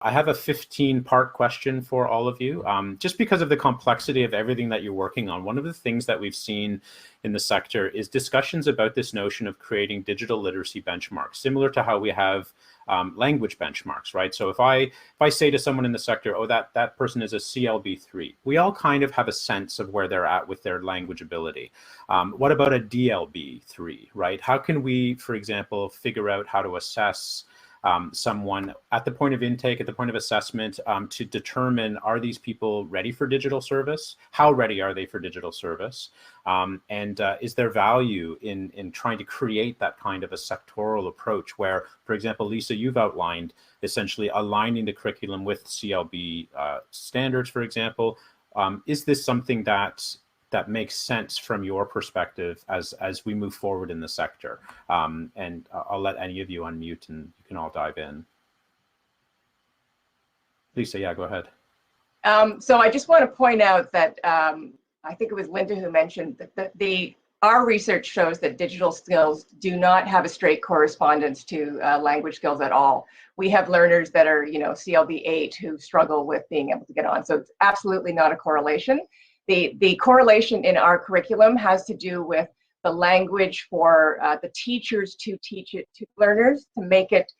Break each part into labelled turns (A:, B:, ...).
A: I have a 15-part question for all of you. Just because of the complexity of everything that you're working on, one of the things that we've seen in the sector is discussions about this notion of creating digital literacy benchmarks, similar to how we have language benchmarks, right? So if I say to someone in the sector, oh, that person is a CLB3, we all kind of have a sense of where they're at with their language ability. What about a DLB3, right? How can we, for example, figure out how to assess someone at the point of intake, at the point of assessment, to determine, are these people ready for digital service? How ready are they for digital service? And is there value in trying to create that kind of a sectoral approach where, for example, Lisa, you've outlined essentially aligning the curriculum with CLB standards, for example. Is this something that makes sense from your perspective as we move forward in the sector? And I'll let any of you unmute and you can all dive in. Lisa, yeah, go ahead.
B: So I just want to point out that I think it was Linda who mentioned that our research shows that digital skills do not have a straight correspondence to language skills at all. We have learners that are, CLB 8 who struggle with being able to get on. So it's absolutely not a correlation. The correlation in our curriculum has to do with the language for the teachers to teach it to learners, to make it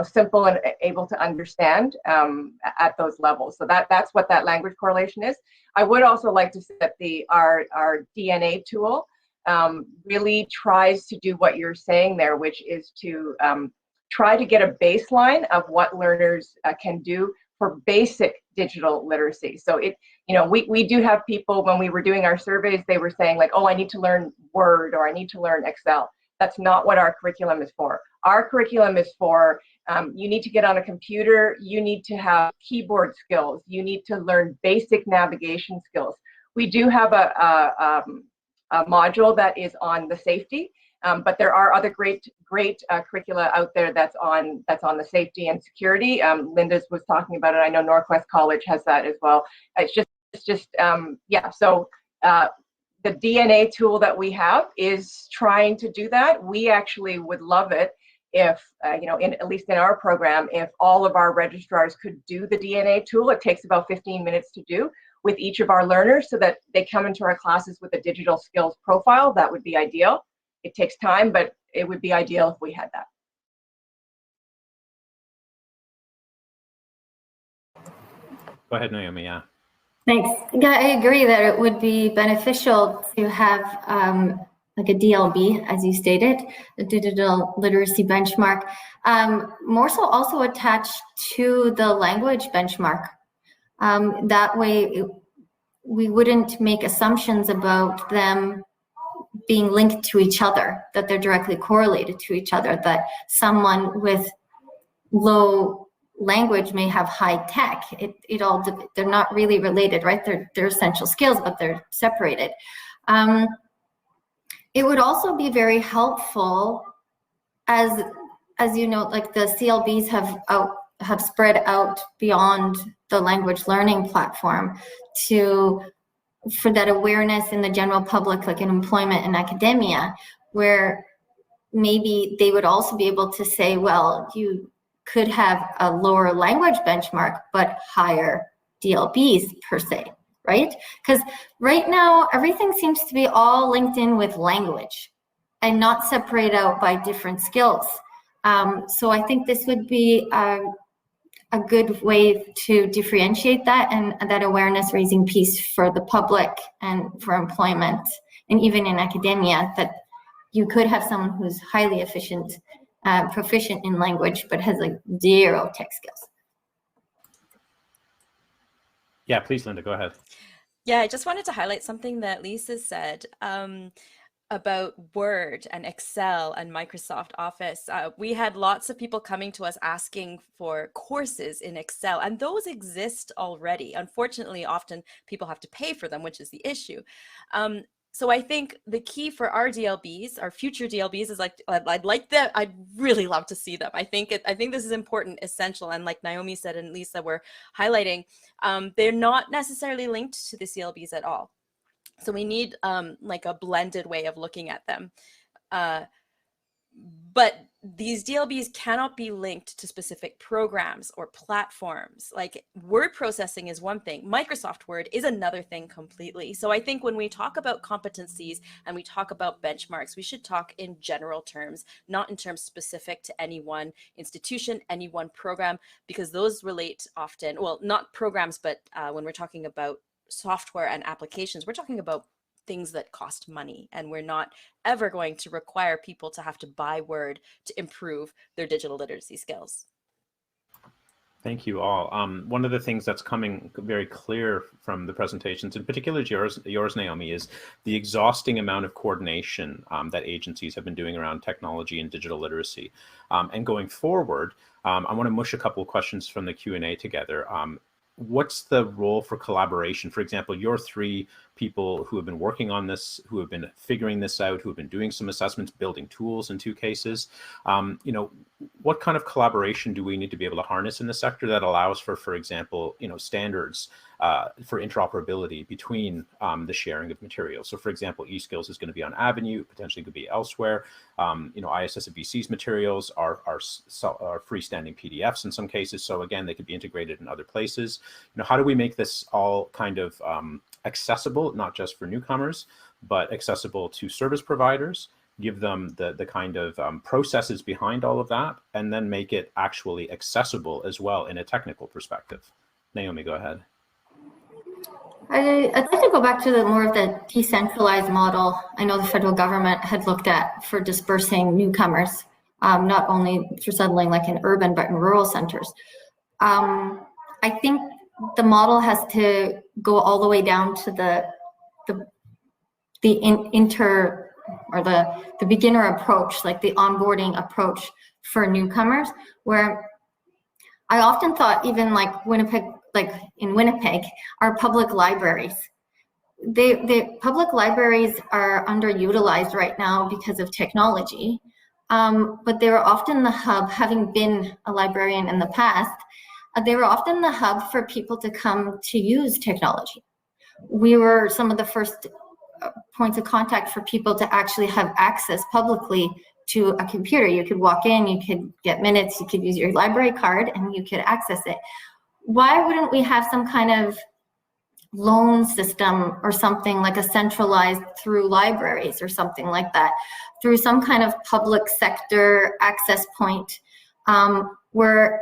B: simple and able to understand at those levels. So that's what that language correlation is. I would also like to say that our DNA tool really tries to do what you're saying there, which is to try to get a baseline of what learners can do for basic digital literacy. So we do have people, when we were doing our surveys, they were saying like, oh, I need to learn Word or I need to learn Excel. That's not what our curriculum is for. Our curriculum is for, you need to get on a computer, you need to have keyboard skills, you need to learn basic navigation skills. We do have a module that is on the safety, but there are other great curricula out there that's on the safety and security. Linda's was talking about it. I know Northwest College has that as well. It's just yeah. So the DNA tool that we have is trying to do that. We actually would love it if at least in our program, if all of our registrars could do the DNA tool. It takes about 15 minutes to do with each of our learners, so that they come into our classes with a digital skills profile. That would be ideal. It takes time, but it would be ideal if we had that.
A: Go ahead, Naomi. Yeah.
C: Thanks. Yeah, I agree that it would be beneficial to have like a DLB, as you stated, a digital literacy benchmark, more so also attached to the language benchmark. That way, we wouldn't make assumptions about them being linked to each other, that they're directly correlated to each other, that someone with low language may have high tech. They're not really related, right? They're essential skills, but they're separated. It would also be very helpful, as you know, like the CLBs have spread out beyond the language learning platform for that awareness in the general public, like in employment and academia, where maybe they would also be able to say, well, you could have a lower language benchmark, but higher DLBs per se, right? Because right now, everything seems to be all linked in with language and not separate out by different skills. So I think this would be a good way to differentiate that, and that awareness raising piece for the public and for employment, and even in academia, that you could have someone who's highly efficient, proficient in language, but has like zero tech skills.
A: Yeah, please, Linda, go ahead.
D: Yeah, I just wanted to highlight something that Lisa said about Word and Excel and Microsoft Office. We had lots of people coming to us asking for courses in Excel, and those exist already. Unfortunately, often people have to pay for them, which is the issue. So I think the key for our DLBs, our future DLBs, is like, I'd really love to see them. I think this is important, essential, and like Naomi said and Lisa were highlighting, they're not necessarily linked to the CLBs at all. So we need like a blended way of looking at them. But these DLBs cannot be linked to specific programs or platforms. Like word processing is one thing, Microsoft Word is another thing completely. So I think when we talk about competencies and we talk about benchmarks, we should talk in general terms, not in terms specific to any one institution, any one program, because those relate often, well, not programs, but when we're talking about software and applications, we're talking about things that cost money, and we're not ever going to require people to have to buy Word to improve their digital literacy skills.
A: Thank you all. One of the things that's coming very clear from the presentations, in particular yours, Naomi, is the exhausting amount of coordination that agencies have been doing around technology and digital literacy. And going forward, I want to mush a couple of questions from the Q&A together. What's the role for collaboration? For example, your three people who have been working on this, who have been figuring this out, who have been doing some assessments, building tools in 2 cases. You know, what kind of collaboration do we need to be able to harness in the sector that allows for example, you know, standards for interoperability between the sharing of materials? So for example, eSkills is going to be on Avenue, potentially could be elsewhere. You know, ISS and BC's materials are freestanding PDFs in some cases. So again, they could be integrated in other places. You know, how do we make this all kind of accessible, not just for newcomers, but accessible to service providers, give them the kind of processes behind all of that, and then make it actually accessible as well in a technical perspective? Naomi, go ahead.
C: I'd like to go back to more of the decentralized model I know the federal government had looked at for dispersing newcomers, not only for settling like in urban, but in rural centers. I think the model has to go all the way down to the beginner approach, like the onboarding approach for newcomers, where I often thought even like Winnipeg, like in Winnipeg, our public libraries, the public libraries are underutilized right now because of technology, but they were often the hub, having been a librarian in the past, they were often the hub for people to come to use technology. We were some of the first points of contact for people to actually have access publicly to a computer. You could walk in, you could get minutes, you could use your library card, and you could access it. Why wouldn't we have some kind of loan system or something like a centralized through libraries or something like that, through some kind of public sector access point where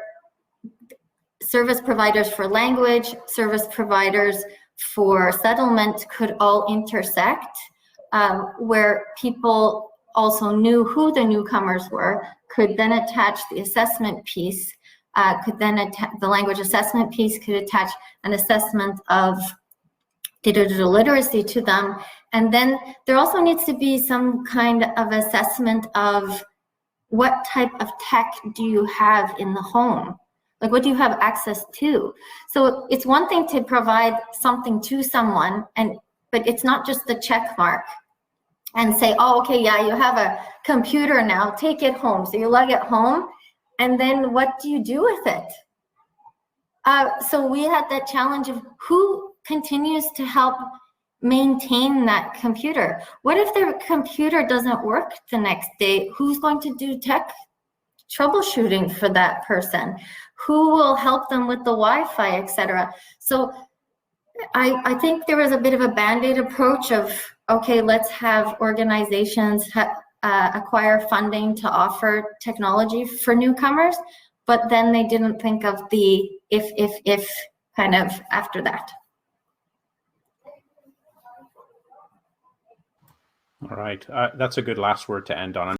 C: service providers for language, service providers for settlement could all intersect, where people also knew who the newcomers were, could then attach the assessment piece, the language assessment piece could attach an assessment of digital literacy to them. And then there also needs to be some kind of assessment of what type of tech do you have in the home? Like, what do you have access to? So it's one thing to provide something to someone, but it's not just the check mark and say, oh, okay, yeah, you have a computer now, take it home. So you lug it home, and then what do you do with it? So we had that challenge of who continues to help maintain that computer? What if their computer doesn't work the next day? Who's going to do tech troubleshooting for that person? Who will help them with the Wi-Fi, etc.? So I think there was a bit of a Band-Aid approach of, okay, let's have organizations acquire funding to offer technology for newcomers, but then they didn't think of the if kind of after that.
A: All right, that's a good last word to end on.